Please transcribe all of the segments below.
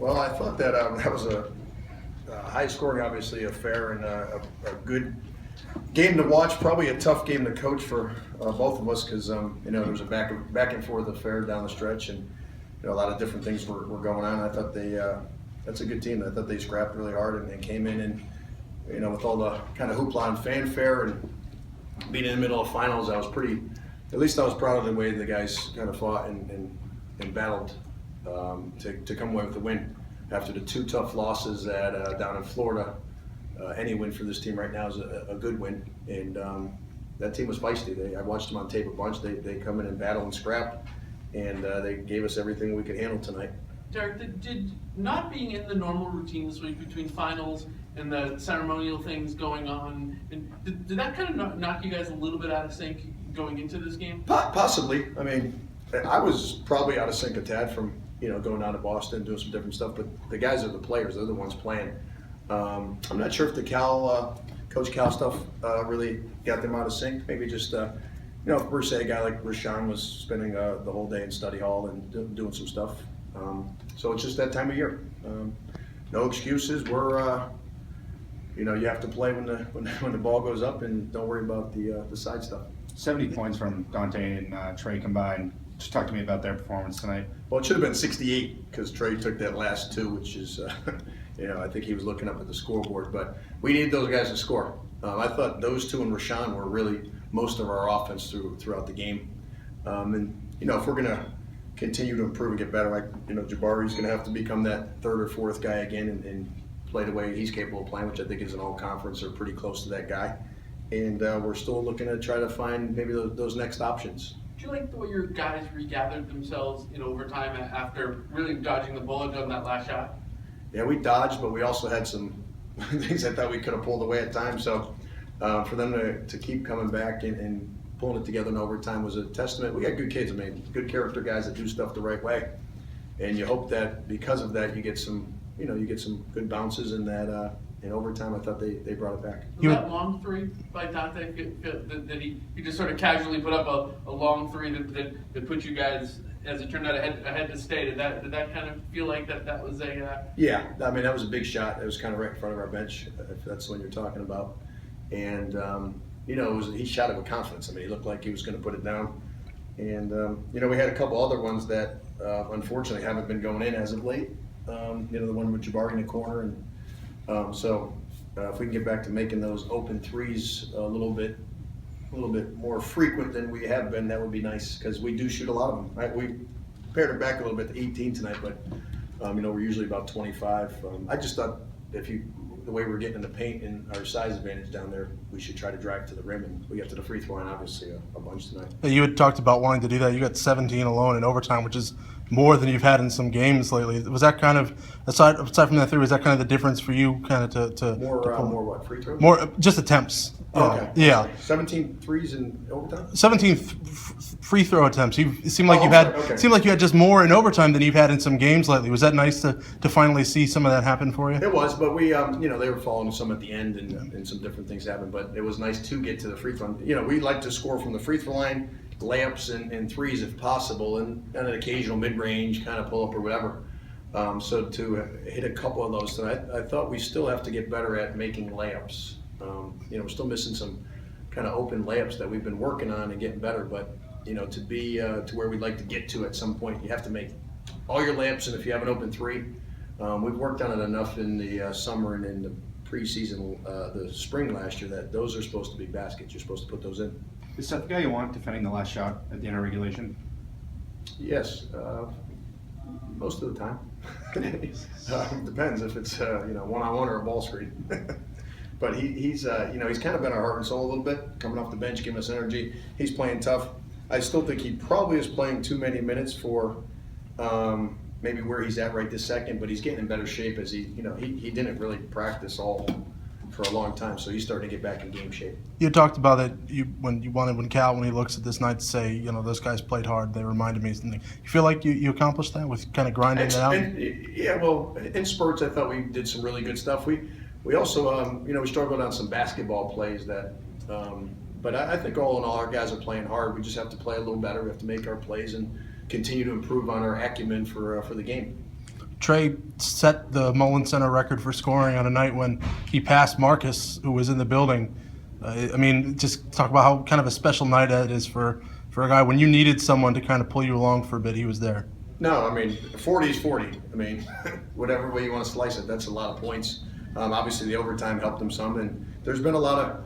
Well, I thought that that was a high-scoring, obviously, affair and a good game to watch. Probably a tough game to coach for both of us because there was a back and forth affair down the stretch, and a lot of different things were going on. I thought that's a good team. I thought they scrapped really hard and came in and with all the kind of hoopla and fanfare and being in the middle of finals, I was at least I was proud of the way the guys kind of fought and battled to come away with the win after the two tough losses down in Florida. Any win for this team right now is a good win, and that team was feisty. I watched them on tape a bunch. They come in and battle and scrap, and they gave us everything we could handle tonight. Derek, did not being in the normal routine this week between finals and the ceremonial things going on, and did that kind of knock you guys a little bit out of sync going into this game? Possibly. I mean, I was probably out of sync a tad from going down to Boston, doing some different stuff, but the guys are the players. They're the ones playing. I'm not sure if the Coach Cal stuff really got them out of sync. Maybe just, if per se a guy like Rashawn was spending the whole day in study hall and doing some stuff. So it's just that time of year. No excuses. We're, you have to play when the ball goes up and don't worry about the side stuff. 70 points from Dante and Trey combined. Just talk to me about their performance tonight. Well, it should have been 68 because Trey took that last two, which is, I think he was looking up at the scoreboard. But we needed those guys to score. I thought those two and Rashawn were really most of our offense throughout the game. And if we're going to continue to improve and get better, Jabari's going to have to become that third or fourth guy again and play the way he's capable of playing, which I think is an all-conference or pretty close to that guy. And we're still looking to try to find maybe those next options. Do you like the way your guys regathered themselves in overtime after really dodging the bullet on that last shot? Yeah, we dodged, but we also had some things I thought we could have pulled away at times. So for them to keep coming back and pulling it together in overtime was a testament. We got good kids, good character guys that do stuff the right way. And you hope that because of that you get some good bounces in that in overtime. I thought they brought it back. That long three by Dante, that he just sort of casually put up a long three that put you guys, as it turned out, ahead to stay. Did that kind of feel like that was a? Yeah, I mean that was a big shot. It was kind of right in front of our bench, if that's the one you're talking about. And he shot it with confidence. I mean, he looked like he was going to put it down. And we had a couple other ones that unfortunately haven't been going in as of late. The one with Jabari in the corner, and so if we can get back to making those open threes a little bit more frequent than we have been, that would be nice because we do shoot a lot of them. Right? We pared it back a little bit to 18 tonight, but we're usually about 25. I just thought the way we're getting in the paint and our size advantage down there, we should try to drive to the rim, and we got to the free throw line obviously a bunch tonight. You had talked about wanting to do that. You got 17 alone in overtime, which is more than you've had in some games lately. Was that kind of aside from that three? Was that kind of the difference for you, kind of to more what free throws? More just attempts. Okay. Yeah. 17 threes in overtime. 17 free throw attempps. It seemed like you had just more in overtime than you've had in some games lately. Was that nice to finally see some of that happen for you? It was, but we they were following some at the end and some different things happened. But it was nice to get to the free throw. We like to score from the free throw line, layups and threes if possible, and an occasional mid-range kind of pull-up or whatever. So to hit a couple of those tonight, I thought we still have to get better at making layups. We're still missing some kind of open layups that we've been working on and getting better. But to be to where we'd like to get to at some point, you have to make all your layups, and if you have an open three, we've worked on it enough in the summer and in the preseason, the spring last year, that those are supposed to be baskets. You're supposed to put those in. Is that the guy you want defending the last shot at the end of regulation? Yes, most of the time. Depends if it's one-on-one or a ball screen. But he's kind of been our heart and soul a little bit, coming off the bench, giving us energy. He's playing tough. I still think he probably is playing too many minutes for maybe where he's at right this second, but he's getting in better shape as he didn't really practice all for a long time, so he's starting to get back in game shape. You talked about it when he looks at this night to say, those guys played hard. They reminded me of something. You feel like you accomplished that with kind of grinding it out? Yeah, well, in spurts, I thought we did some really good stuff. We also, we struggled on some basketball plays that, but I think all in all, our guys are playing hard. We just have to play a little better. We have to make our plays and continue to improve on our acumen for the game. Trey set the Mullen Center record for scoring on a night when he passed Marcus, who was in the building. I mean, just talk about how kind of a special night that is for a guy. When you needed someone to kind of pull you along for a bit, he was there. No, I mean, 40 is 40. I mean, whatever way you want to slice it, that's a lot of points. Obviously, the overtime helped them some, and there's been a lot of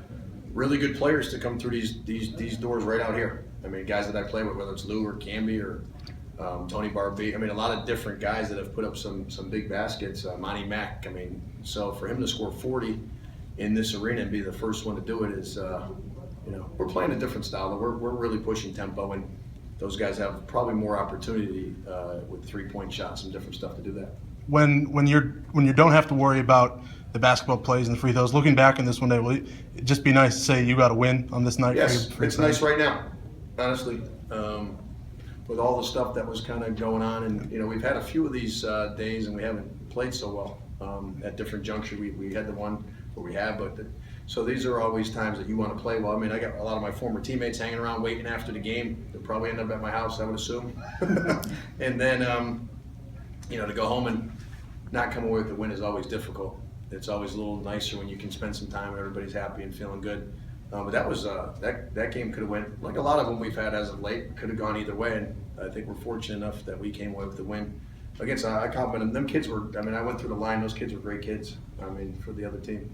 really good players to come through these doors right out here. I mean, guys that I play with, whether it's Lou or Camby or Tony Barbie. I mean, a lot of different guys that have put up some big baskets. Monty Mack. I mean, so for him to score 40 in this arena and be the first one to do it is, we're playing a different style. We're really pushing tempo, and those guys have probably more opportunity with 3-point shots and different stuff to do that. When you don't have to worry about the basketball plays and the free throws, looking back in this one day, will it just be nice to say you got a win on this night? Yes, for your it's nice right now, honestly. With all the stuff that was kind of going on, and we've had a few of these days, and we haven't played so well at different juncture. We had the one where we have, so these are always times that you want to play well. I mean, I got a lot of my former teammates hanging around waiting after the game. They'll probably end up at my house, I would assume. And then, to go home and not come away with the win is always difficult. It's always a little nicer when you can spend some time and everybody's happy and feeling good. But that was that game could have went, like a lot of them we've had as of late, could have gone either way. And I think we're fortunate enough that we came away with the win. Against, I compliment them. Them kids were, I went through the line. Those kids were great kids. For the other team,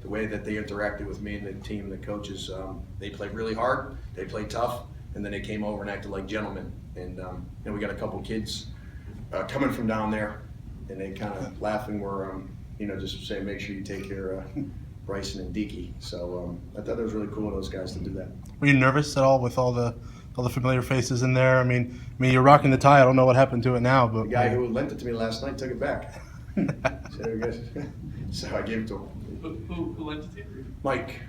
the way that they interacted with me and the team, the coaches, they played really hard. They played tough, and then they came over and acted like gentlemen. And we got a couple kids coming from down there, and they kind of laughing were, just saying, make sure you take care of Bryson and Deaky. So I thought it was really cool of those guys to do that. Were you nervous at all with all the familiar faces in there? I mean, you're rocking the tie. I don't know what happened to it now, but The guy who lent it to me last night took it back. So I gave it to him. Who lent it to you? Mike.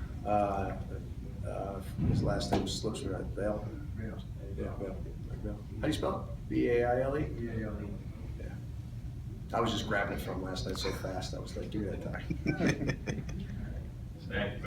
His last name slips me right. Bale. Yeah, Bale. Mike Bale. How do you spell it? B-A-I-L-E? B-A-L-E. Yeah. I was just grabbing it from last night so fast. I was like, give me that tie. Thank you.